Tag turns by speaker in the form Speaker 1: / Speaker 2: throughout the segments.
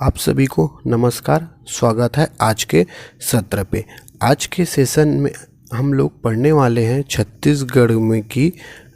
Speaker 1: आप सभी को नमस्कार। स्वागत है आज के सत्र पे। आज के सेशन में हम लोग पढ़ने वाले हैं छत्तीसगढ़ में की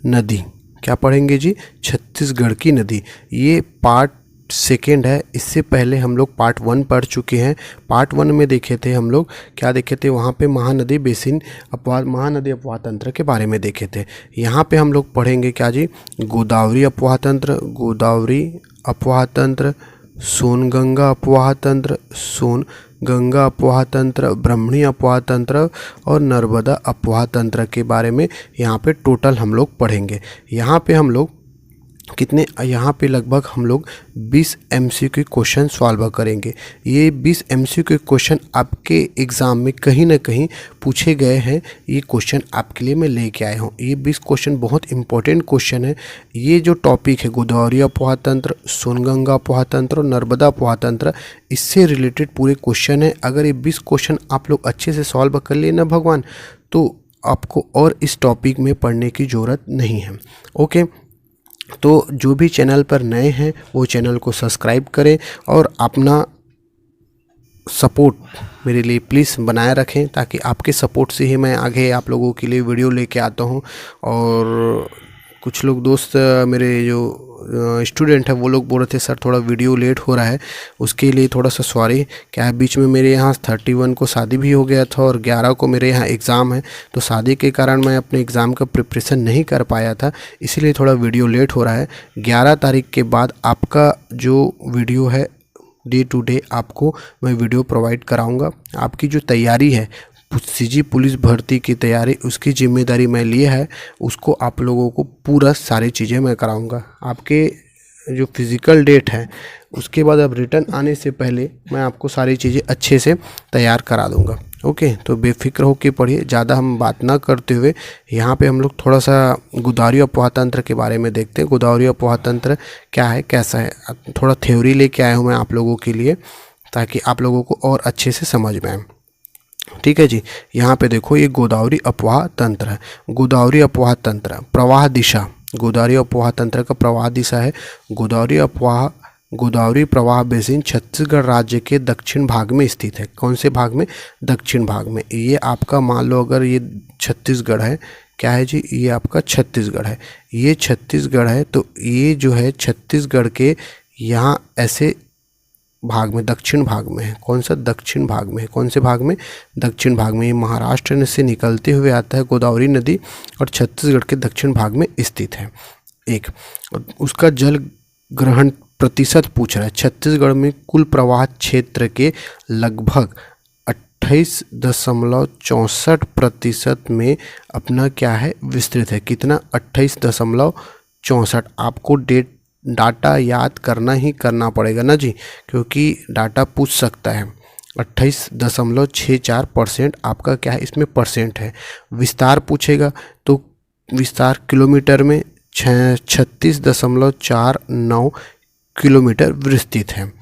Speaker 1: नदी। क्या पढ़ेंगे जी? छत्तीसगढ़ की नदी। ये पार्ट सेकेंड है। इससे पहले हम लोग पार्ट 1 पढ़ चुके हैं। पार्ट 1 में देखे थे हम लोग, क्या देखे थे? वहाँ पे महानदी बेसिन अपवाद, महानदी अपवाह तंत्र के बारे में देखे थे। यहाँ पे हम लोग पढ़ेंगे क्या जी? गोदावरी अपवाह तंत्र, गोदावरी अपवाह तंत्र, सोनगंगा अपवाह तंत्र, सोनगंगा अपवाह तंत्र, ब्रह्मणी अपवाह तंत्र और नर्मदा अपवाह तंत्र के बारे में यहाँ पे टोटल हम लोग पढ़ेंगे। यहाँ पे हम लोग यहाँ पे लगभग हम लोग 20 MCQ क्वेश्चन सॉल्व करेंगे। ये 20 MCQ क्वेश्चन आपके एग्ज़ाम में कहीं ना कहीं पूछे गए हैं। ये क्वेश्चन आपके लिए मैं लेके आया हूँ। ये 20 क्वेश्चन बहुत इंपॉर्टेंट क्वेश्चन है। ये जो टॉपिक है गोदावरी अपवाह तंत्र, सोनगंगा अपवाह तंत्र और नर्मदा अपवाह तंत्र, इससे रिलेटेड पूरे क्वेश्चन है। अगर ये 20 क्वेश्चन आप लोग अच्छे से सॉल्व कर लिए ना भगवान, तो आपको और इस टॉपिक में पढ़ने की ज़रूरत नहीं है। ओके, तो जो भी चैनल पर नए हैं वो चैनल को सब्सक्राइब करें और अपना सपोर्ट मेरे लिए प्लीज़ बनाए रखें, ताकि आपके सपोर्ट से ही मैं आगे आप लोगों के लिए वीडियो लेके आता हूं। और कुछ लोग दोस्त मेरे जो स्टूडेंट है वो लोग बोल रहे थे सर थोड़ा वीडियो लेट हो रहा है, उसके लिए थोड़ा सा सॉरी। क्या है, बीच में मेरे यहाँ 31 को शादी भी हो गया था और 11 को मेरे यहाँ एग्ज़ाम है, तो शादी के कारण मैं अपने एग्ज़ाम का प्रिपरेशन नहीं कर पाया था, इसीलिए थोड़ा वीडियो लेट हो रहा है। 11 तारीख के बाद आपका जो वीडियो है डे टू डे आपको मैं वीडियो प्रोवाइड कराऊंगा। आपकी जो तैयारी है सीजी पुलिस भर्ती की तैयारी, उसकी जिम्मेदारी मैं लिया है। उसको आप लोगों को पूरा सारी चीज़ें मैं कराऊंगा। आपके जो फिज़िकल डेट है उसके बाद अब रिटर्न आने से पहले मैं आपको सारी चीज़ें अच्छे से तैयार करा दूंगा। ओके, तो बेफिक्र होकर पढ़िए। ज़्यादा हम बात ना करते हुए यहाँ पे हम लोग थोड़ा सा गोदावरी अपवाह तंत्र के बारे में देखते हैं। गोदावरी अपवाह तंत्र क्या है, कैसा है, थोड़ा थ्योरी लेके आया हूँ मैं आप लोगों के लिए, ताकि आप लोगों को और अच्छे से समझ में आए। ठीक है जी, यहाँ पे देखो ये गोदावरी अपवाह तंत्र है। गोदावरी अपवाह तंत्र प्रवाह दिशा, गोदावरी अपवाह तंत्र का प्रवाह दिशा है गोदावरी प्रवाह बेसिन छत्तीसगढ़ राज्य के दक्षिण भाग में स्थित है। कौन से भाग में? दक्षिण भाग में। ये आपका मान लो अगर ये छत्तीसगढ़ है, क्या है जी? ये आपका छत्तीसगढ़ है। ये छत्तीसगढ़ है, तो ये जो है छत्तीसगढ़ के यहाँ ऐसे भाग में, दक्षिण भाग में है। कौन सा? दक्षिण भाग में है। कौन से भाग में? दक्षिण भाग में। ये महाराष्ट्र से निकलते हुए आता है गोदावरी नदी और छत्तीसगढ़ के दक्षिण भाग में स्थित है। एक उसका जल ग्रहण प्रतिशत पूछ रहा है। छत्तीसगढ़ में कुल प्रवाह क्षेत्र के लगभग 28.64% में अपना क्या है, विस्तृत है। कितना? 28.64। आपको डाटा याद करना ही करना पड़ेगा ना जी, क्योंकि डाटा पूछ सकता है। 28.64% आपका क्या है, इसमें परसेंट है। विस्तार पूछेगा तो विस्तार किलोमीटर में 36.49 किलोमीटर विस्तृत है।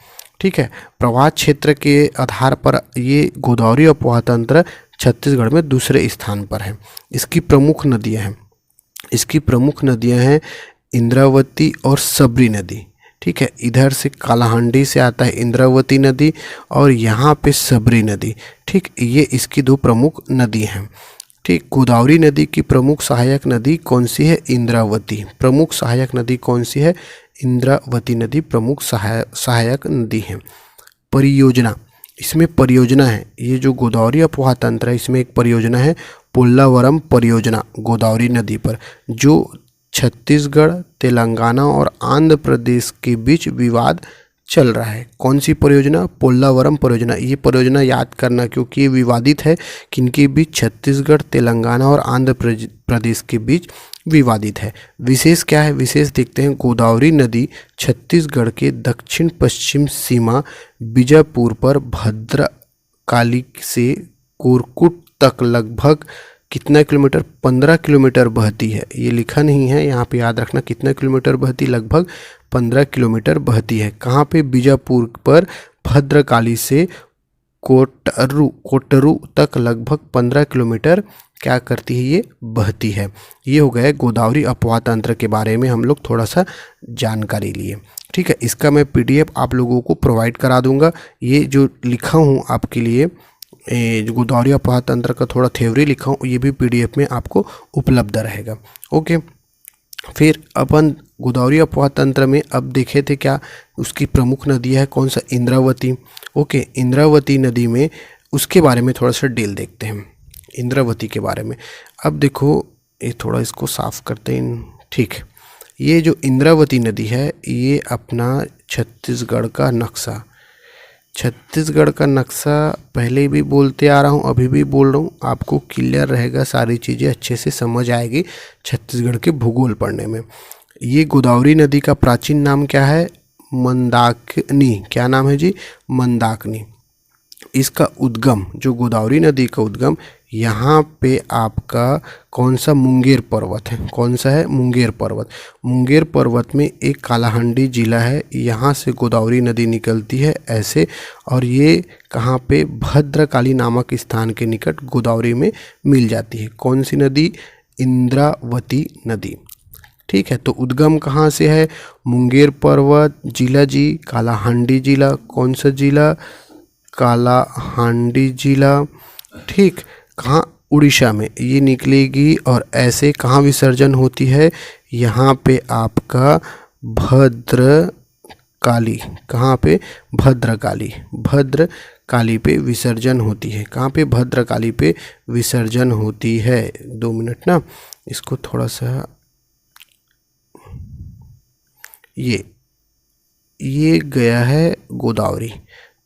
Speaker 1: ठीक है, प्रवाह क्षेत्र के आधार पर ये गोदावरी अपवाह तंत्र छत्तीसगढ़ में दूसरे स्थान पर है। इसकी प्रमुख नदियाँ हैं इंद्रावती और सबरी नदी। ठीक है, इधर से कालाहांडी से आता है इंद्रावती नदी और यहाँ पे सबरी नदी। ठीक, ये इसकी दो प्रमुख नदी हैं। ठीक, गोदावरी नदी की प्रमुख सहायक नदी कौन सी है? इंद्रावती। प्रमुख सहायक नदी कौन सी है? इंद्रावती नदी प्रमुख सहायक नदी है। परियोजना, इसमें परियोजना है। ये जो गोदावरी अपवाह तंत्र है, इसमें एक परियोजना है पोल्लावरम परियोजना गोदावरी नदी पर, जो छत्तीसगढ़, तेलंगाना और आंध्र प्रदेश के बीच विवाद चल रहा है। कौन सी परियोजना? पोल्लावरम परियोजना। ये परियोजना याद करना, क्योंकि ये विवादित है। किनके बीच? छत्तीसगढ़, तेलंगाना और आंध्र प्रदेश के बीच विवादित है। विशेष क्या है? विशेष देखते हैं। गोदावरी नदी छत्तीसगढ़ के दक्षिण पश्चिम सीमा बीजापुर पर भद्रकाली से कोरकुट तक लगभग कितना किलोमीटर? 15 किलोमीटर बहती है। ये लिखा नहीं है यहाँ पे, याद रखना कितना किलोमीटर बहती? लगभग 15 किलोमीटर बहती है। कहाँ पे? बीजापुर पर भद्रकाली से कोटरू तक लगभग 15 किलोमीटर क्या करती है, ये बहती है। ये हो गया गोदावरी अपवाह तंत्र के बारे में हम लोग थोड़ा सा जानकारी लिए। ठीक है, इसका मैं PDF आप लोगों को प्रोवाइड करा दूंगा। ये जो लिखा हूँ आपके लिए, जो गोदावरी अपवाह तंत्र का थोड़ा थ्योरी लिखा हूँ, ये भी PDF में आपको उपलब्ध रहेगा। ओके, फिर अपन गोदावरी अपवाह तंत्र में अब देखे थे क्या, उसकी प्रमुख नदी है कौन सा, इंद्रावती। ओके, इंद्रावती नदी में उसके बारे में थोड़ा सा डिटेल देखते हैं इंद्रावती के बारे में। अब देखो, ये थोड़ा इसको साफ करते हैं। ठीक, ये जो इंद्रावती नदी है, ये अपना छत्तीसगढ़ का नक्शा, छत्तीसगढ़ का नक्शा पहले भी बोलते आ रहा हूँ, अभी भी बोल रहा हूँ, आपको क्लियर रहेगा, सारी चीज़ें अच्छे से समझ आएगी छत्तीसगढ़ के भूगोल पढ़ने में। ये गोदावरी नदी का प्राचीन नाम क्या है, मंदाकिनी। क्या नाम है जी, मंदाकिनी। इसका उद्गम, जो गोदावरी नदी का उद्गम, यहाँ पे आपका कौन सा, मुंगेर पर्वत है। कौन सा है, मुंगेर पर्वत। मुंगेर पर्वत में एक कालाहांडी जिला है, यहाँ से गोदावरी नदी निकलती है ऐसे, और ये कहाँ पे, भद्रकाली नामक स्थान के निकट गोदावरी में मिल जाती है। कौन सी नदी, इंद्रावती नदी। ठीक है, तो उद्गम कहाँ से है, मुंगेर पर्वत, जिला जी कालाहांडी जिला। कौन सा जिला, कालाहांडी जिला। ठीक, कहाँ, उड़ीसा में ये निकलेगी, और ऐसे कहाँ विसर्जन होती है, यहाँ पे आपका भद्रकाली। कहाँ पे, भद्रकाली, भद्रकाली पे विसर्जन होती है। कहाँ पे, भद्रकाली पे विसर्जन होती है। 2 मिनट ना, इसको थोड़ा सा, ये गया है गोदावरी,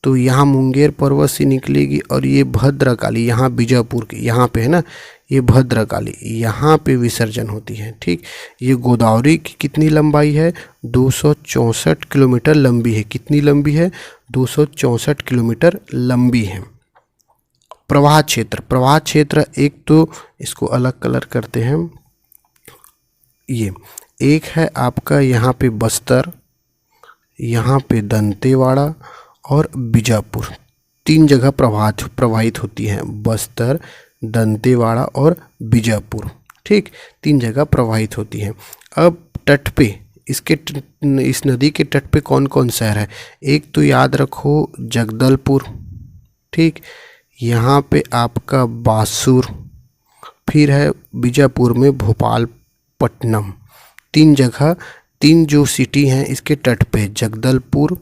Speaker 1: तो यहाँ मुंगेर पर्वत से निकलेगी, और ये भद्रकाली, यहाँ बीजापुर की, यहाँ पे है ना, ये भद्रकाली, यहाँ पे विसर्जन होती है। ठीक, ये गोदावरी की कितनी लंबाई है, 264 किलोमीटर लंबी है। कितनी लंबी है, 264 किलोमीटर लंबी है। प्रवाह क्षेत्र, प्रवाह क्षेत्र एक तो इसको अलग कलर करते हैं, ये एक है आपका यहाँ पे बस्तर, यहाँ पे दंतेवाड़ा और बीजापुर, 3 जगह प्रवाहित होती हैं, बस्तर, दंतेवाड़ा और बीजापुर। ठीक, 3 जगह प्रवाहित होती हैं। अब तट पे इस नदी के तट पे कौन कौन शहर है, एक तो याद रखो जगदलपुर। ठीक, यहाँ पे आपका बासुर, फिर है बीजापुर में भोपालपट्टनम। 3 जगह, 3 जो सिटी हैं इसके तट पे, जगदलपुर,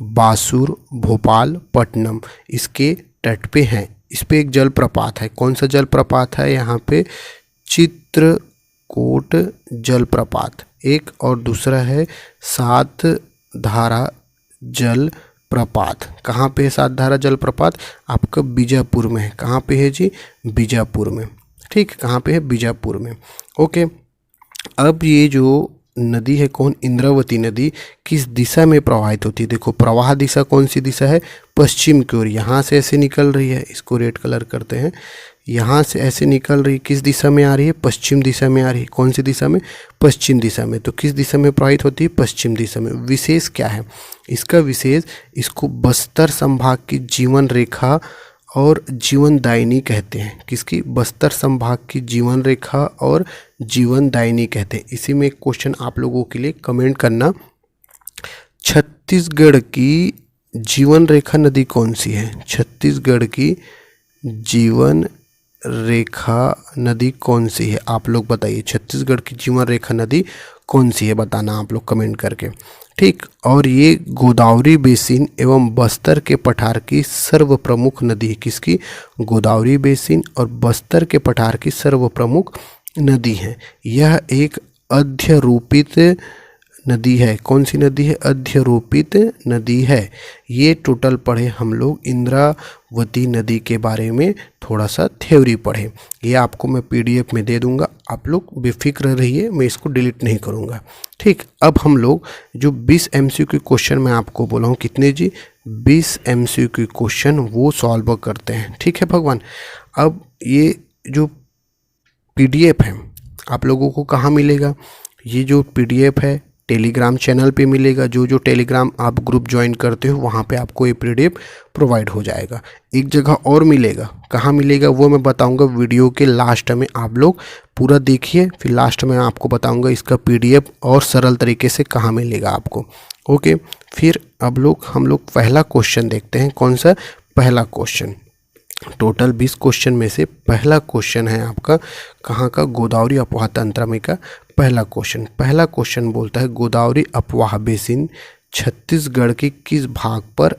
Speaker 1: बासुर, भोपालपट्टनम, इसके तट पे हैं। इस पे एक जलप्रपात है। कौन सा जलप्रपात है, यहाँ पे चित्रकोट जलप्रपात एक, और दूसरा है सात धारा जलप्रपात। कहाँ पे है सात धारा जलप्रपात, आपका बीजापुर में है। कहाँ पे है जी, बीजापुर में। ठीक, कहाँ पे है, बीजापुर में। ओके, अब ये जो नदी है कौन, इंद्रावती नदी, किस दिशा में प्रवाहित होती है, देखो प्रवाह दिशा कौन सी दिशा है, पश्चिम की ओर। यहाँ से ऐसे निकल रही है, इसको रेड कलर करते हैं, यहाँ से ऐसे निकल रही है, किस दिशा में आ रही है, पश्चिम दिशा में आ रही है। कौन सी दिशा में, पश्चिम दिशा में। तो किस दिशा में प्रवाहित होती है, पश्चिम दिशा में। विशेष क्या है इसका, विशेष इसको बस्तर संभाग की जीवन रेखा और जीवनदायिनी कहते हैं। किसकी, बस्तर संभाग की जीवन रेखा और जीवनदायिनी कहते हैं। इसी में एक क्वेश्चन आप लोगों के लिए कमेंट करना, छत्तीसगढ़ की जीवन रेखा नदी कौन सी है, छत्तीसगढ़ की जीवन रेखा नदी कौन सी है, आप लोग बताइए। छत्तीसगढ़ की जीवन रेखा नदी कौन सी है, बताना आप लोग कमेंट करके। ठीक, और ये गोदावरी बेसिन एवं बस्तर के पठार की सर्व प्रमुख नदी है। किसकी, गोदावरी बेसिन और बस्तर के पठार की सर्व प्रमुख नदी है। यह एक अध्यरोपित नदी है। कौन सी नदी है, अध्यरोपित नदी है। ये टोटल पढ़े हम लोग इंद्रावती नदी के बारे में, थोड़ा सा थ्योरी पढ़े। ये आपको मैं PDF में दे दूंगा, आप लोग बेफिक्र रहिए, मैं इसको डिलीट नहीं करूंगा। ठीक, अब हम लोग जो 20 MCQ क्वेश्चन मैं आपको बोला हूँ, कितने जी, 20 MCQ क्वेश्चन वो सॉल्व करते हैं। ठीक है भगवान। अब ये जो PDF है आप लोगों को कहाँ मिलेगा, ये जो PDF है टेलीग्राम चैनल पे मिलेगा। जो जो टेलीग्राम आप ग्रुप ज्वाइन करते हो वहाँ पे आपको ये PDF प्रोवाइड हो जाएगा। एक जगह और मिलेगा, कहाँ मिलेगा वो मैं बताऊंगा वीडियो के लास्ट में। आप लोग पूरा देखिए, फिर लास्ट में आपको बताऊंगा इसका PDF और सरल तरीके से कहाँ मिलेगा आपको। ओके, फिर अब हम लोग पहला क्वेश्चन देखते हैं। कौन सा पहला क्वेश्चन? टोटल 20 क्वेश्चन में से पहला क्वेश्चन है आपका कहाँ का? गोदावरी अपवाह तंत्र में का पहला क्वेश्चन। पहला क्वेश्चन बोलता है गोदावरी अपवाह बेसिन छत्तीसगढ़ के किस भाग पर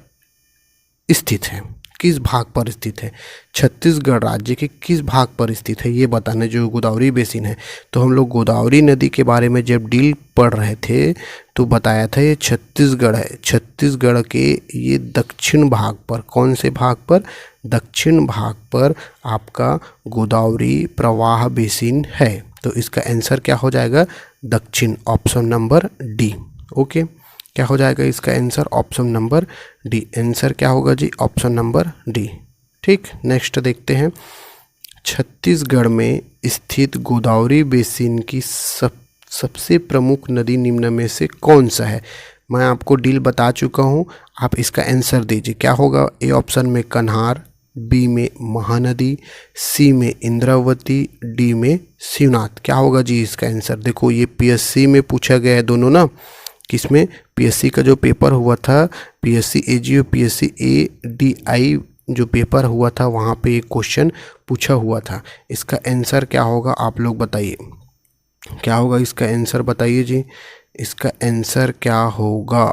Speaker 1: स्थित है? किस भाग पर स्थित है? छत्तीसगढ़ राज्य के किस भाग पर स्थित है ये बताना। जो गोदावरी बेसिन है, तो हम लोग गोदावरी नदी के बारे में जब डील पढ़ रहे थे तो बताया था ये छत्तीसगढ़ है। छत्तीसगढ़ के ये दक्षिण भाग पर, कौन से भाग पर? दक्षिण भाग पर आपका गोदावरी प्रवाह बेसिन है। तो इसका आंसर क्या हो जाएगा? दक्षिण, ऑप्शन नंबर डी। ओके, क्या हो जाएगा इसका answer? Option number D. Answer क्या होगा जी? Option number D. ठीक, नेक्स्ट देखते हैं। छत्तीसगढ़ में स्थित गोदावरी बेसिन की सबसे प्रमुख नदी निम्न में से कौन सा है? मैं आपको डील बता चुका हूँ, आप इसका आंसर दीजिए। क्या होगा? ए ऑप्शन में कन्हार, बी में महानदी, सी में इंद्रावती, डी में शिवनाथ। क्या होगा जी इसका आंसर? देखो ये PSC में पूछा गया है दोनों ना। किसमें? PSC का जो पेपर हुआ था, PSC AGO, PSC ADI जो पेपर हुआ था वहाँ पे एक क्वेश्चन पूछा हुआ था। इसका आंसर क्या होगा आप लोग बताइए। क्या होगा इसका आंसर? बताइए जी, इसका आंसर क्या होगा?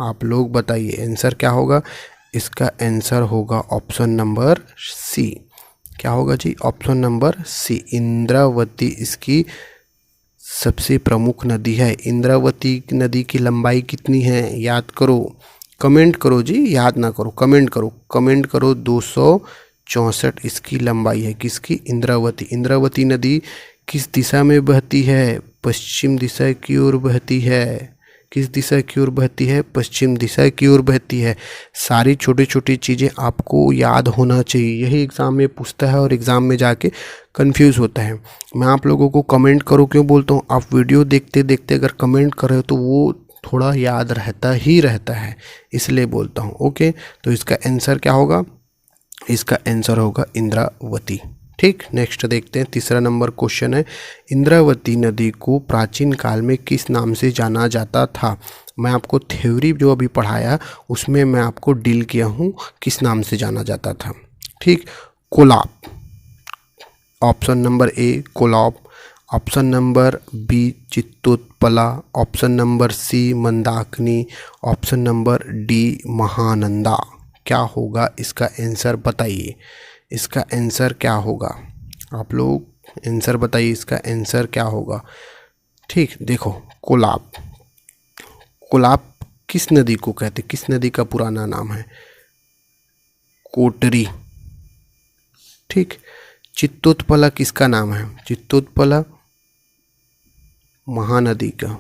Speaker 1: आप लोग बताइए, आंसर क्या होगा? इसका आंसर होगा ऑप्शन नंबर सी। क्या होगा जी? ऑप्शन नंबर सी, इंद्रावती इसकी सबसे प्रमुख नदी है। इंद्रावती नदी की लंबाई कितनी है? याद करो, कमेंट करो जी, याद ना करो, कमेंट करो, कमेंट करो। 264 इसकी लंबाई है। किसकी? इंद्रावती। इंद्रावती नदी किस दिशा में बहती है? पश्चिम दिशा की ओर बहती है। किस दिशा की ओर बहती है? पश्चिम दिशा की ओर बहती है। सारी छोटी छोटी चीज़ें आपको याद होना चाहिए, यही एग्ज़ाम में पूछता है और एग्ज़ाम में जाके कंफ्यूज होता है। मैं आप लोगों को कमेंट करो क्यों बोलता हूँ? आप वीडियो देखते देखते अगर कमेंट कर रहे हो तो वो थोड़ा याद रहता है, इसलिए बोलता हूँ। ओके, तो इसका आंसर क्या होगा? इसका आंसर होगा इंद्रावती। ठीक, नेक्स्ट देखते हैं। तीसरा नंबर क्वेश्चन है, इंद्रावती नदी को प्राचीन काल में किस नाम से जाना जाता था? मैं आपको थ्योरी जो अभी पढ़ाया उसमें मैं आपको डील किया हूँ किस नाम से जाना जाता था। ठीक, Kolab, option number A Kolab, option number B Chittotpala, option number C Mandakini, option number D Mahananda. क्या होगा इसका आंसर? बताइए, इसका आंसर क्या होगा? आप लोग आंसर बताइए, इसका आंसर क्या होगा? ठीक, देखो कोलाब, कोलाब किस नदी को कहते? किस नदी का पुराना नाम है? कोटरी। ठीक, चित्तोत्पला किसका नाम है? चित्तोत्पला महानदी का।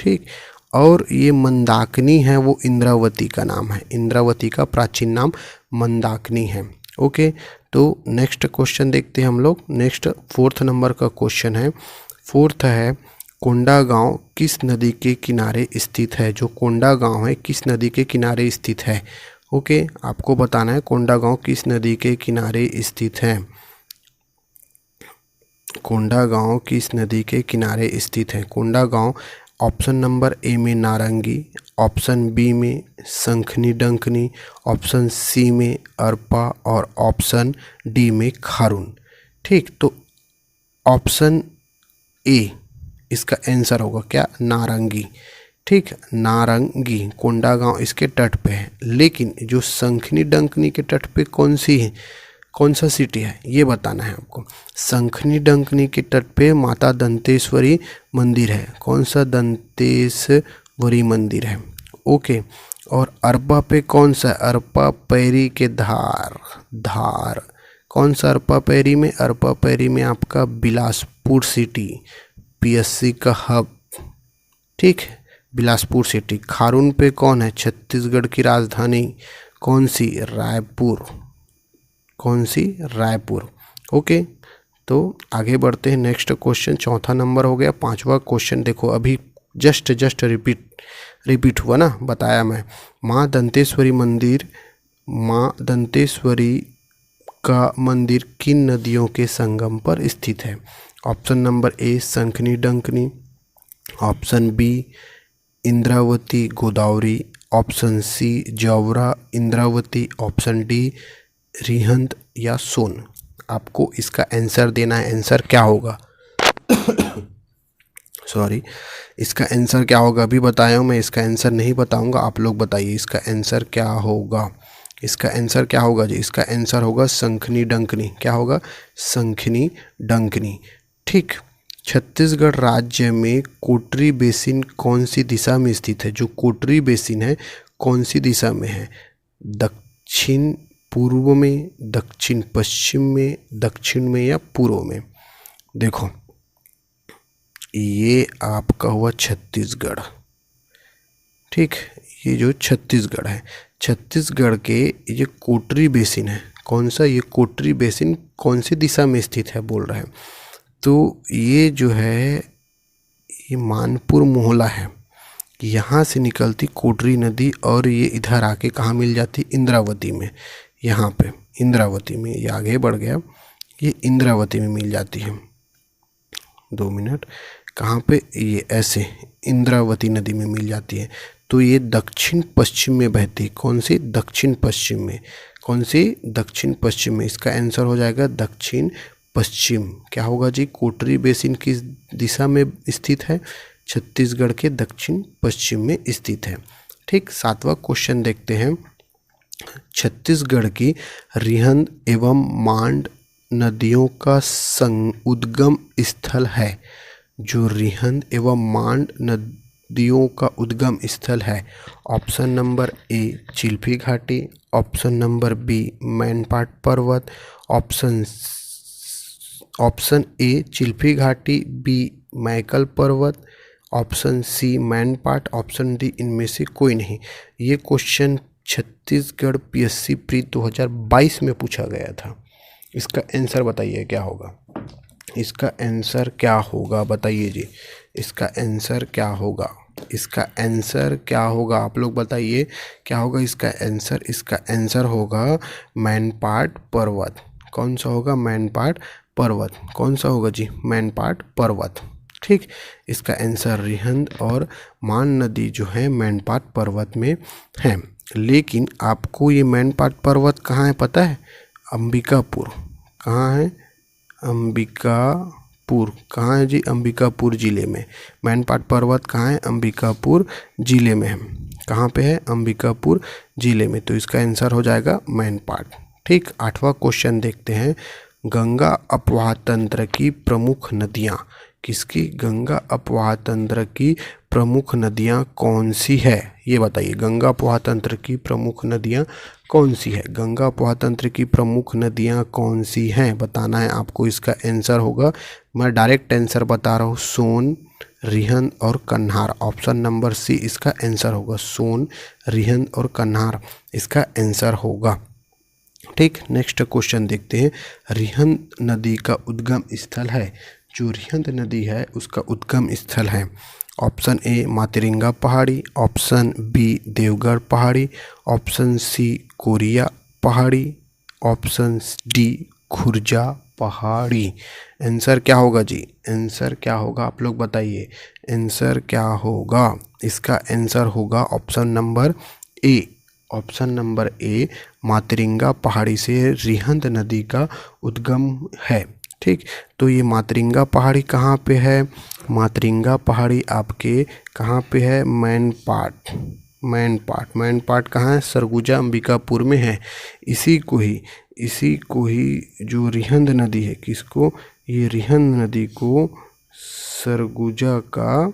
Speaker 1: ठीक, और ये मंदाकिनी है वो इंद्रावती का नाम है। इंद्रावती का प्राचीन नाम मंदाकिनी है। ओके, तो नेक्स्ट क्वेश्चन देखते हैं हम लोग। नेक्स्ट 4th नंबर का क्वेश्चन है। 4th है, कोंडागांव किस नदी के किनारे स्थित है? जो कोंडागांव है किस नदी के किनारे स्थित है? ओके, आपको बताना है कोंडागांव किस नदी के किनारे स्थित है। कोंडागांव किस नदी के किनारे स्थित है? कोंडागांव ऑप्शन नंबर ए में नारंगी, ऑप्शन बी में शंखनी डंकनी, ऑप्शन सी में अरपा और ऑप्शन डी में खारून। ठीक, तो ऑप्शन ए इसका आंसर होगा क्या? नारंगी। ठीक, नारंगी कोंडागांव इसके तट पे है, लेकिन जो शंखनी डंकनी के तट पे कौन सी है, कौन सा सिटी है ये बताना है आपको। शंखनी डंकनी के तट पे माता दंतेश्वरी मंदिर है। कौन सा? दंतेश्वरी मंदिर है। ओके, और अरपा पे कौन सा? अरपा पैरी के धार। कौन सा अरपा पैरी में? अरपा पैरी में आपका बिलासपुर सिटी, PSC का हब। ठीक, बिलासपुर सिटी। खारून पे कौन है? छत्तीसगढ़ की राजधानी कौन सी? रायपुर। कौन सी? रायपुर। ओके, तो आगे बढ़ते हैं। नेक्स्ट क्वेश्चन 4था नंबर हो गया। 5वां क्वेश्चन देखो, अभी जस्ट रिपीट हुआ ना, बताया मैं। माँ दंतेश्वरी का मंदिर किन नदियों के संगम पर स्थित है? Option number A Shankhini Dankini, option B Indravati Godavari, option C Jauvra Indravati, option D Rihand या सोन। आपको इसका आंसर देना है। आंसर क्या होगा? सॉरी, इसका आंसर क्या होगा अभी बताया हूँ मैं, इसका आंसर नहीं बताऊंगा, आप लोग बताइए इसका आंसर क्या होगा। इसका आंसर क्या होगा जी? इसका आंसर होगा शंखनी डंकनी। क्या होगा? शंखनी डंकनी। ठीक। छत्तीसगढ़ राज्य में कोटरी बेसिन कौन सी दिशा में स्थित है? जो कोटरी बेसिन है कौन सी दिशा में है? दक्षिण पूर्व में, दक्षिण पश्चिम में, दक्षिण में या पूर्व में? देखो, ये आपका हुआ छत्तीसगढ़। ठीक, ये जो छत्तीसगढ़ है, छत्तीसगढ़ के ये कोटरी बेसिन है। कौन सा? ये कोटरी बेसिन कौन सी दिशा में स्थित है बोल रहे हैं? तो ये जो है ये मानपुर मोहला है, यहाँ से निकलती कोटरी नदी और ये इधर आके कहाँ मिल जाती? इंद्रावती में। यहाँ पे इंद्रावती में, ये आगे बढ़ गया, ये इंद्रावती में मिल जाती है। 2 मिनट, कहाँ पे? ये ऐसे इंद्रावती नदी में मिल जाती है। तो ये दक्षिण पश्चिम में बहती। कौन सी? दक्षिण पश्चिम में। कौन सी? दक्षिण पश्चिम में। इसका आंसर हो जाएगा दक्षिण पश्चिम। क्या होगा जी? कोटरी बेसिन किस दिशा में स्थित है? छत्तीसगढ़ के दक्षिण पश्चिम में स्थित है। ठीक। 7वां क्वेश्चन देखते हैं। छत्तीसगढ़ की रिहंद एवं मांड नदियों का उद्गम स्थल है। जो रिहंद एवं मांड नदियों का उद्गम स्थल है, ऑप्शन नंबर ए चिल्फी घाटी, ऑप्शन नंबर बी मैनपाट पर्वत, ऑप्शन ए चिल्फी घाटी, बी मैकल पर्वत, option C Mainpat, option D इनमें से कोई नहीं। ये क्वेश्चन छत्तीसगढ़ पीएससी प्री 2022 में पूछा गया था। इसका आंसर बताइए क्या होगा? इसका आंसर क्या होगा बताइए जी। इसका आंसर क्या होगा? इसका आंसर क्या होगा? आप लोग बताइए क्या होगा इसका आंसर? इसका आंसर होगा मैनपाट पर्वत। कौन सा होगा? मैनपाट पर्वत। कौन सा होगा जी? मैनपाट पर्वत। ठीक। इसका आंसर रिहंद और मान नदी जो है मैनपाट पर्वत में है। लेकिन आपको ये मैनपाट पर्वत कहाँ है पता है? अंबिकापुर। कहाँ है? अंबिकापुर। कहाँ है जी? अंबिकापुर जिले में। मैनपाट पर्वत कहाँ है? अंबिकापुर जिले में है। कहाँ पे है? अंबिकापुर जिले में। तो इसका आंसर हो जाएगा मैनपाट। ठीक। 8वां क्वेश्चन देखते हैं। गंगा अपवाह तंत्र की प्रमुख नदियाँ किसकी? गंगा अपवाह तंत्र की प्रमुख नदियाँ कौन सी है? ये बताइए, गंगा अपवाह तंत्र की प्रमुख नदियाँ कौन सी है? गंगा अपवाह तंत्र की प्रमुख नदियाँ कौन सी हैं बताना है आपको। इसका आंसर होगा, मैं डायरेक्ट आंसर बता रहा हूँ, सोन, रिहंद और कन्हार। ऑप्शन नंबर सी इसका आंसर होगा। सोन, रिहंद और कन्हार इसका आंसर होगा। ठीक। नेक्स्ट क्वेश्चन देखते हैं। रिहंद नदी का उद्गम स्थल है। जो रिहंद नदी है उसका उद्गम स्थल है, ऑप्शन ए मातरिंगा पहाड़ी, ऑप्शन बी देवगढ़ पहाड़ी, ऑप्शन सी कोरिया पहाड़ी, ऑप्शन डी खुर्जा पहाड़ी। आंसर क्या होगा जी? आंसर क्या होगा आप लोग बताइए। आंसर क्या होगा? इसका आंसर होगा option number A. Option number A, Matringa पहाड़ी से रिहंद नदी का उद्गम है। ठीक। तो ये मातरिंगा पहाड़ी कहाँ पे है? मातरिंगा पहाड़ी आपके कहाँ पे है? मैनपाट। मैनपाट कहाँ है? सरगुजा अंबिकापुर में है। इसी को ही जो रिहंद नदी है, किसको? ये रिहंद नदी को सरगुजा का,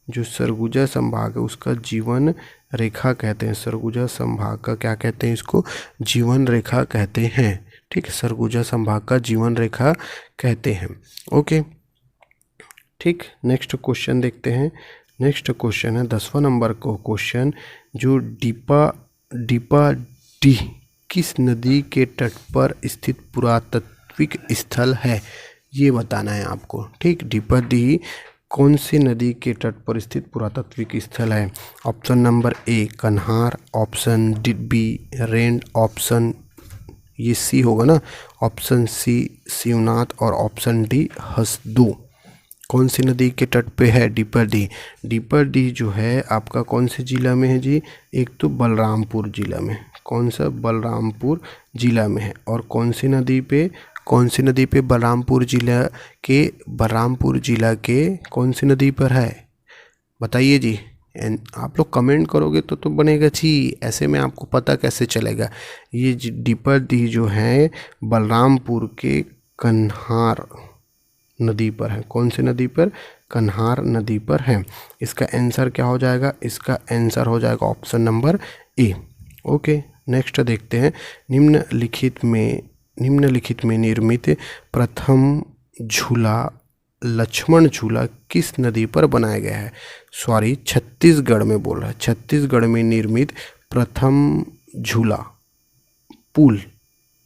Speaker 1: जो सरगुजा संभाग है उसका जीवन रेखा कहते हैं। सरगुजा संभाग का क्या कहते हैं? इसको जीवन रेखा कहते हैं। ठीक। सरगुजा संभाग का जीवन रेखा कहते हैं। ओके। ठीक। नेक्स्ट क्वेश्चन देखते हैं। नेक्स्ट क्वेश्चन है 10वां नंबर को क्वेश्चन। जो डीपा डी किस नदी के तट पर स्थित पुरातात्विक स्थल है? ये बताना है आपको। ठीक। डीपा डी कौन सी नदी के तट पर स्थित पुरातात्विक स्थल है? ऑप्शन नंबर ए कन्हार, ऑप्शन बी रेंड, ऑप्शन ये सी होगा ना, ऑप्शन सी शिवनाथ और ऑप्शन डी हसदू। कौन सी नदी के तट पे है? डीपरडीह। डीपरडीह जो है आपका कौन से ज़िला में है जी? एक तो बलरामपुर ज़िला में। कौन सा? बलरामपुर ज़िला में है। और कौन सी नदी पे बलरामपुर ज़िला के कौन सी नदी पर है? बताइए जी। आप लोग कमेंट करोगे तो बनेगा जी, ऐसे में आपको पता कैसे चलेगा? ये डीपरडीह जो है बलरामपुर के कन्हार नदी पर है। कौन सी नदी पर? कन्हार नदी पर है। इसका आंसर क्या हो जाएगा? इसका आंसर हो जाएगा ऑप्शन नंबर ए। ओके, नेक्स्ट देखते हैं। निम्नलिखित में निर्मित प्रथम झूला लक्ष्मण झूला किस नदी पर बनाया गया है? सॉरी, छत्तीसगढ़ में बोल रहा है। छत्तीसगढ़ में निर्मित प्रथम झूला पुल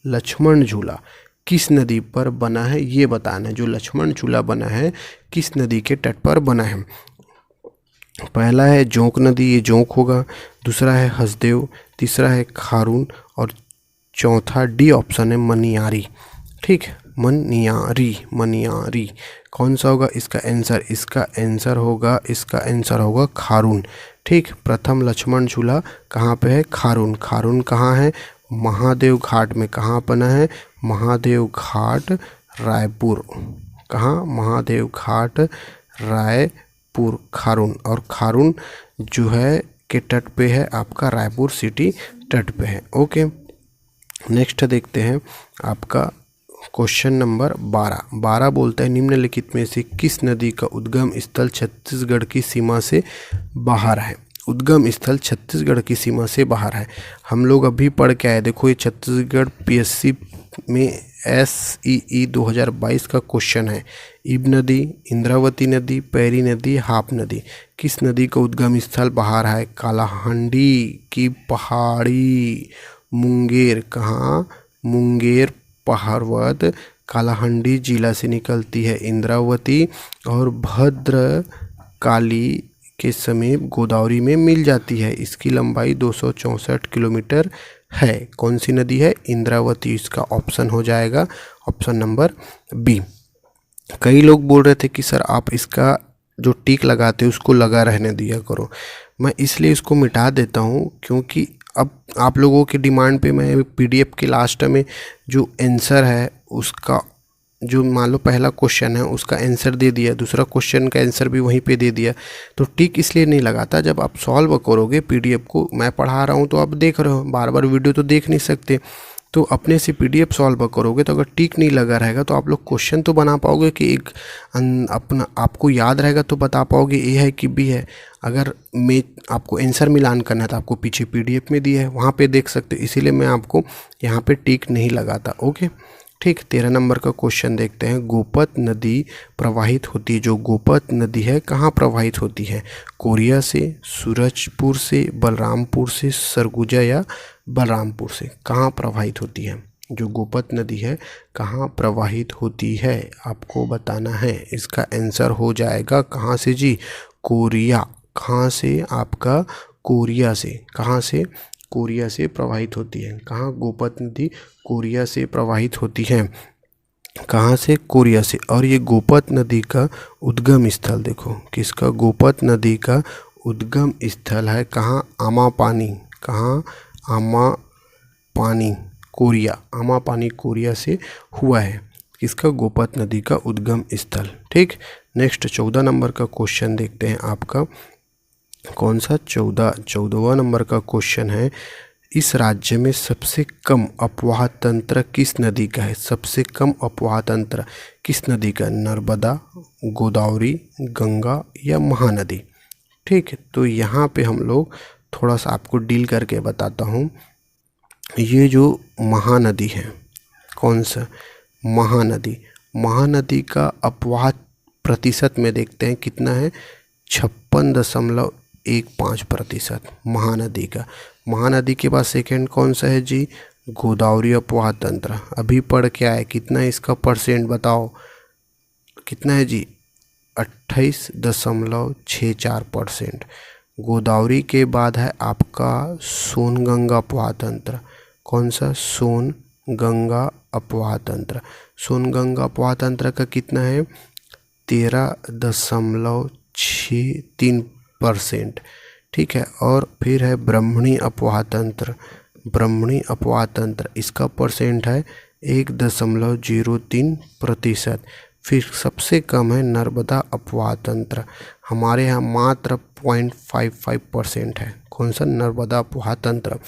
Speaker 1: लक्ष्मण झूला किस नदी पर बना है, ये बताना है। जो लक्ष्मण झूला बना है किस नदी के तट पर बना है? पहला है जोंक नदी, ये जोंक होगा। दूसरा है हसदेव, तीसरा है खारून और चौथा डी ऑप्शन है मनियारी। ठीक, मनियारी कौन सा होगा इसका आंसर? इसका आंसर होगा खारून। ठीक, प्रथम लक्ष्मण झूला कहाँ पे है? खारून। खारून कहाँ है? महादेव घाट में। कहाँ बना है? महादेव घाट रायपुर। कहाँ? महादेव घाट रायपुर, खारून। और खारून जो है के तट पे है आपका रायपुर सिटी तट पे है। ओके, नेक्स्ट देखते हैं आपका क्वेश्चन नंबर 12 बोलता है निम्नलिखित में से किस नदी का उद्गम स्थल छत्तीसगढ़ की सीमा से बाहर है? उद्गम स्थल छत्तीसगढ़ की सीमा से बाहर है। हम लोग अभी पढ़ के आए, देखो ये छत्तीसगढ़ पीएससी में SEE 2022 का क्वेश्चन है। इब नदी, इंद्रावती नदी, पैरी नदी, हाप नदी, किस नदी का उद्गम स्थल बाहर है? कालाहांडी की पहाड़ी, मुंगेर। कहाँ? मुंगेर पर्वत कालाहांडी जिला से निकलती है। इंद्रावती और भद्रकाली के समीप गोदावरी में मिल जाती है। इसकी लंबाई 264 किलोमीटर है। कौन सी नदी है? इंद्रावती। इसका ऑप्शन हो जाएगा ऑप्शन नंबर बी। कई लोग बोल रहे थे कि सर आप इसका जो टिक लगाते हो उसको लगा रहने दिया करो। मैं इसलिए इसको मिटा देता हूँ क्योंकि अब आप लोगों की डिमांड पे मैं PDF के लास्ट में जो आंसर है उसका, जो मान लो पहला क्वेश्चन है उसका आंसर दे दिया, दूसरा क्वेश्चन का आंसर भी वहीं पे दे दिया, तो टिक इसलिए नहीं लगाता। जब आप सॉल्व करोगे PDF को, मैं पढ़ा रहा हूँ तो आप देख रहे हो, बार बार वीडियो तो देख नहीं सकते, तो अपने से PDF सॉल्व करोगे तो अगर टिक नहीं लगा रहेगा तो आप लोग क्वेश्चन तो बना पाओगे कि एक अपना आपको याद रहेगा तो बता पाओगे ए है कि बी है। अगर मैं आपको आंसर मिलान करना है तो आपको पीछे PDF में दिया है, वहाँ पे देख सकते हो, इसीलिए मैं आपको यहाँ पे टिक नहीं लगाता। ओके, ठीक। 13 नंबर का क्वेश्चन देखते हैं। गोपत नदी प्रवाहित होती है, जो गोपत नदी है कहाँ प्रवाहित होती है? कोरिया से, सूरजपुर से, बलरामपुर से, सरगुजा या बलरामपुर से? कहाँ प्रवाहित होती है जो गोपत नदी है, कहाँ प्रवाहित होती है? आपको बताना है। इसका आंसर हो जाएगा कहाँ से जी? कोरिया। कहाँ से? आपका कोरिया से। कहाँ से? कोरिया से प्रवाहित होती है। कहाँ? गोपत नदी कोरिया से प्रवाहित होती है। कहाँ से? कोरिया से। और ये गोपत नदी का उद्गम स्थल देखो, किसका? गोपत नदी का उद्गम स्थल है कहाँ? आमापानी। कहाँ? आमापानी, कोरिया। आमापानी कोरिया से हुआ है। किसका? गोपत नदी का उद्गम स्थल। ठीक। नेक्स्ट 14 नंबर का क्वेश्चन देखते हैं आपका। कौन सा? 14वां नंबर का क्वेश्चन है। इस राज्य में सबसे कम अपवाह तंत्र किस नदी का है? सबसे कम अपवाह तंत्र किस नदी का? नर्मदा, गोदावरी, गंगा या महानदी? ठीक है, तो यहाँ पे हम लोग थोड़ा सा आपको डील करके बताता हूँ। ये जो महानदी है, कौन सा? महानदी। महानदी का अपवाह प्रतिशत में देखते हैं कितना है? 56.15% महानदी का। महानदी के बाद सेकंड कौन सा है जी? गोदावरी अपवाह तंत्र। अभी पढ़ के आए, कितना है इसका परसेंट बताओ, कितना है जी? 28.64%। गोदावरी के बाद है आपका सोनगंगा अफवाह तंत्र। कौन सा? सोनगंगा अफवाह तंत्र। सोनगंगा अफवाह तंत्र का कितना है? 13.63%। ठीक है। और फिर है ब्राह्मणी अफवाह तंत्र। ब्राह्मणी अफवाह तंत्र, इसका परसेंट है 1.03%। फिर सबसे कम है नर्मदा अफवाह तंत्र, हमारे यहाँ मात्र 0.55% है। कौन सा? नर्मदा अफवाह तंत्र।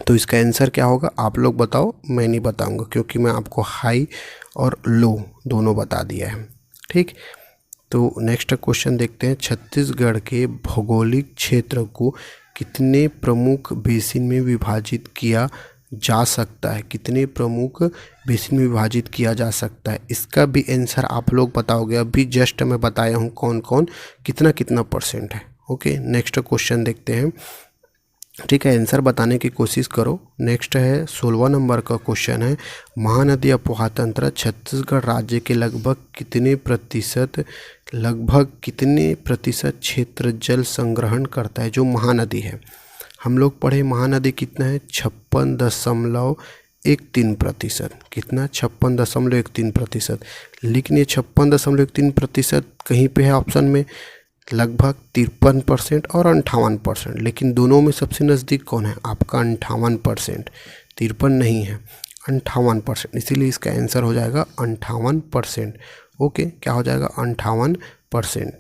Speaker 1: तो इसका आंसर क्या होगा? आप लोग बताओ, मैं नहीं बताऊंगा क्योंकि मैं आपको हाई और लो दोनों बता दिया है। ठीक। तो नेक्स्ट क्वेश्चन देखते हैं। छत्तीसगढ़ के भौगोलिक क्षेत्र को कितने प्रमुख बेसिन में विभाजित किया जा सकता है? कितने प्रमुख बेसिन में विभाजित किया जा सकता है? इसका भी आंसर आप लोग बताओगे। अभी जस्ट मैं बताया हूँ कौन कौन कितना कितना परसेंट है। ओके, नेक्स्ट क्वेश्चन देखते हैं। ठीक है, आंसर बताने की कोशिश करो। नेक्स्ट है 16वां नंबर का क्वेश्चन है। महानदी अफवाह तंत्र छत्तीसगढ़ राज्य के लगभग कितने प्रतिशत क्षेत्र जल संग्रहण करता है? जो महानदी है, हम लोग पढ़े महानदी कितना है? 56.13%। कितना? 56.13%। लेकिन ये 56.13% कहीं पे है ऑप्शन में लगभग 53% और 58%। लेकिन दोनों में सबसे नज़दीक कौन है? आपका 58%। 53 नहीं है, 58%। इसीलिए इसका आंसर हो जाएगा 58%। ओके, क्या हो जाएगा? 58%।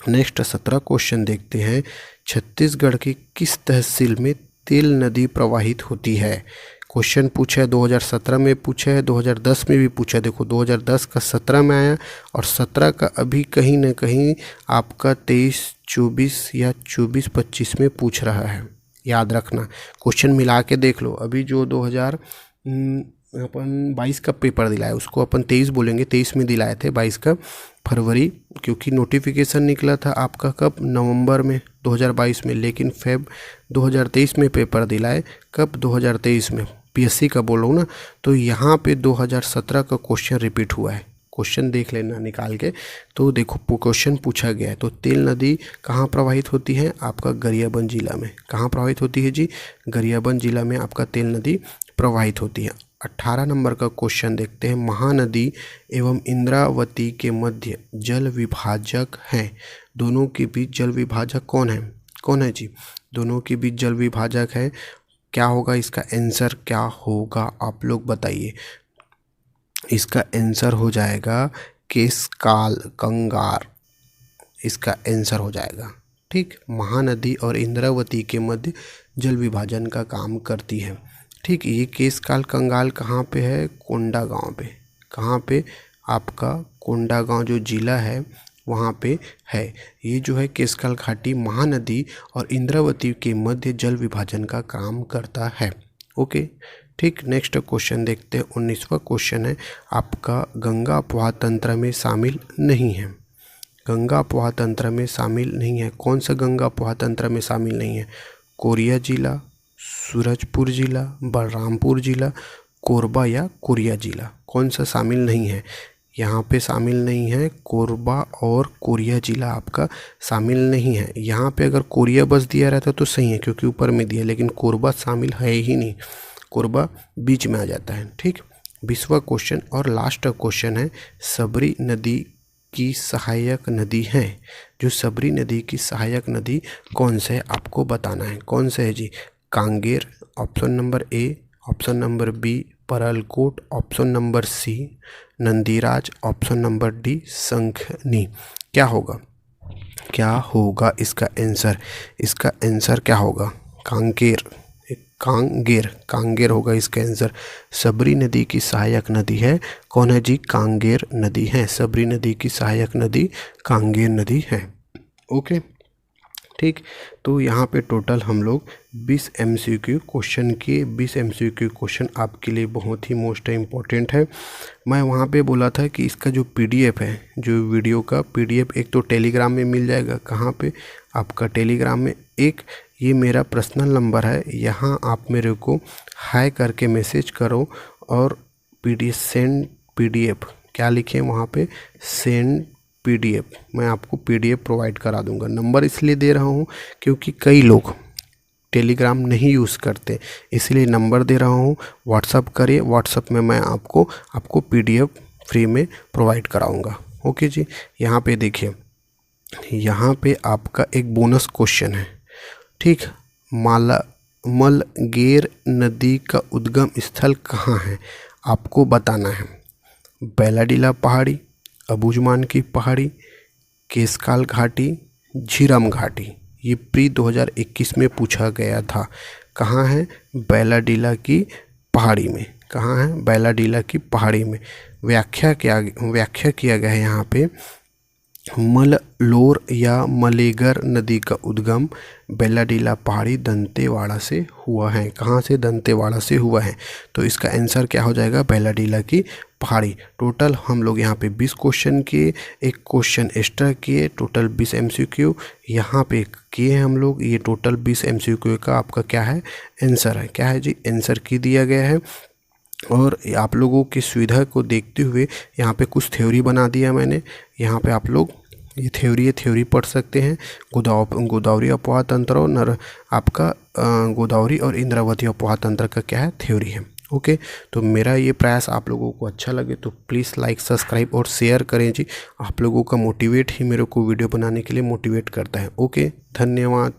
Speaker 1: नेक्स्ट 17 क्वेश्चन देखते हैं। छत्तीसगढ़ की किस तहसील में तेल नदी प्रवाहित होती है? क्वेश्चन पूछा है 2017 में, पूछा है 2010 में भी पूछा है। देखो 2010 का 17 में आया और 17 का अभी कहीं ना कहीं आपका 23-24 या 24-25 में पूछ रहा है। याद रखना, क्वेश्चन मिला के देख लो। अभी जो 2022 का पेपर दिलाया उसको अपन 23 बोलेंगे, 23 में दिलाए थे, 22 का फरवरी, क्योंकि नोटिफिकेशन निकला था आपका कब? नवंबर में 2022 में, लेकिन फेब 2023 में पेपर दिलाए। कब? 2023 में। पीएससी का बोल रहा हूँ ना। तो यहाँ पे 2017 का क्वेश्चन रिपीट हुआ है। क्वेश्चन देख लेना निकाल के। तो देखो क्वेश्चन पूछा गया है। तो तेल नदी कहाँ प्रवाहित होती है? आपका गरियाबंद जिला में। कहाँ प्रवाहित होती है जी? गरियाबंद जिला में आपका तेल नदी प्रवाहित होती है। 18 नंबर का क्वेश्चन देखते हैं। महानदी एवं इंद्रावती के मध्य जल विभाजक हैं। दोनों के बीच जल विभाजक कौन है? कौन है जी? दोनों के बीच जल विभाजक है। क्या होगा इसका आंसर? क्या होगा आप लोग बताइए। इसका आंसर हो जाएगा केशकाल कंगार। इसका आंसर हो जाएगा। ठीक, महानदी और इंद्रावती के मध्य जल विभाजन का काम करती है। ठीक, ये केशकाल कंगाल कहाँ पे है? कोंडा गांव पे। कहाँ पे? आपका कोंडा गांव जो जिला है वहाँ पे है। ये जो है केशकाल घाटी महानदी और इंद्रावती के मध्य जल विभाजन का काम करता है। ओके, ठीक। नेक्स्ट क्वेश्चन देखते हैं। 19वां क्वेश्चन है आपका गंगा अफवाह तंत्र में शामिल नहीं है। गंगा अफवाह तंत्र में शामिल नहीं है। कौन सा गंगा अफवाह तंत्र में शामिल नहीं है? कोरिया जिला, सूरजपुर जिला, बलरामपुर जिला, कोरबा या कोरिया जिला। कौन सा शामिल नहीं है? यहाँ पे शामिल नहीं है कोरबा और कोरिया जिला आपका शामिल नहीं है। यहाँ पे अगर कोरिया बस दिया रहता तो सही है क्योंकि ऊपर में दिया, लेकिन कोरबा शामिल है ही नहीं। कोरबा बीच में आ जाता है। ठीक, 20वां क्वेश्चन और लास्ट क्वेश्चन है। सबरी नदी की सहायक नदी है। जो सबरी नदी की सहायक नदी कौन से है आपको बताना है। कौन से है जी? Kanger, option number A, option number B Paralkot, option number C Nandiraj, option number D Shankhini. क्या होगा? क्या होगा इसका आंसर? इसका आंसर क्या होगा? कांगेर, कांगेर, कांगेर होगा इसका आंसर। सबरी नदी की सहायक नदी है कौन है जी? कांगेर नदी है। सबरी नदी की सहायक नदी कांगेर नदी है। ओके, ठीक। तो यहाँ पे टोटल हम लोग 20 MCQ क्वेश्चन के 20 MCQ क्वेश्चन आपके लिए बहुत ही मोस्ट इम्पॉर्टेंट है। मैं वहाँ पे बोला था कि इसका जो PDF है, जो वीडियो का PDF, एक तो टेलीग्राम में मिल जाएगा। कहाँ पे? आपका टेलीग्राम में। एक ये मेरा पर्सनल नंबर है, यहाँ आप मेरे को हाय करके मैसेज करो और PDF सेंड PDF क्या लिखे वहाँ पे? सेंड PDF, मैं आपको PDF प्रोवाइड करा दूंगा। नंबर इसलिए दे रहा हूँ क्योंकि कई लोग टेलीग्राम नहीं यूज़ करते, इसलिए नंबर दे रहा हूँ। व्हाट्सअप करिए, व्हाट्सअप में मैं आपको PDF फ्री में प्रोवाइड कराऊंगा। ओके जी। यहाँ पे देखिए, यहाँ पे आपका एक बोनस क्वेश्चन है, ठीक। मलगेर नदी का उद्गम स्थल कहाँ है, आपको बताना है। बैलाडीला पहाड़ी, अबुजमान की पहाड़ी, केशकाल घाटी, झीरम घाटी। ये प्री 2021 में पूछा गया था। कहाँ है? बैलाडीला की पहाड़ी में। कहाँ है? बैलाडीला की पहाड़ी में। व्याख्या किया गया है यहाँ पे, मललोर या मलेगर नदी का उद्गम बैलाडीला पहाड़ी दंतेवाड़ा से हुआ है। कहाँ से? दंतेवाड़ा से हुआ है। तो इसका आंसर क्या हो जाएगा? बैलाडीला की पहाड़ी। टोटल हम लोग यहाँ पे 20 क्वेश्चन किए, एक क्वेश्चन एक्स्ट्रा किए, टोटल 20 MCQ यहाँ पे किए हम लोग। ये टोटल 20 MCQ का आपका क्या है? आंसर है। क्या है जी? आंसर की दिया गया है। और आप लोगों की सुविधा को देखते हुए यहाँ पे कुछ थ्योरी बना दिया मैंने। यहाँ पे आप लोग ये थ्योरी पढ़ सकते हैं। गोदावरी अपवाह तंत्र और आपका गोदावरी और इंद्रावती अपवाह तंत्र का क्या है? थ्योरी है। ओके, तो मेरा ये प्रयास आप लोगों को अच्छा लगे तो प्लीज़ लाइक, सब्सक्राइब और शेयर करें जी। आप लोगों का मोटिवेट ही मेरे को वीडियो बनाने के लिए मोटिवेट करता है। ओके, धन्यवाद।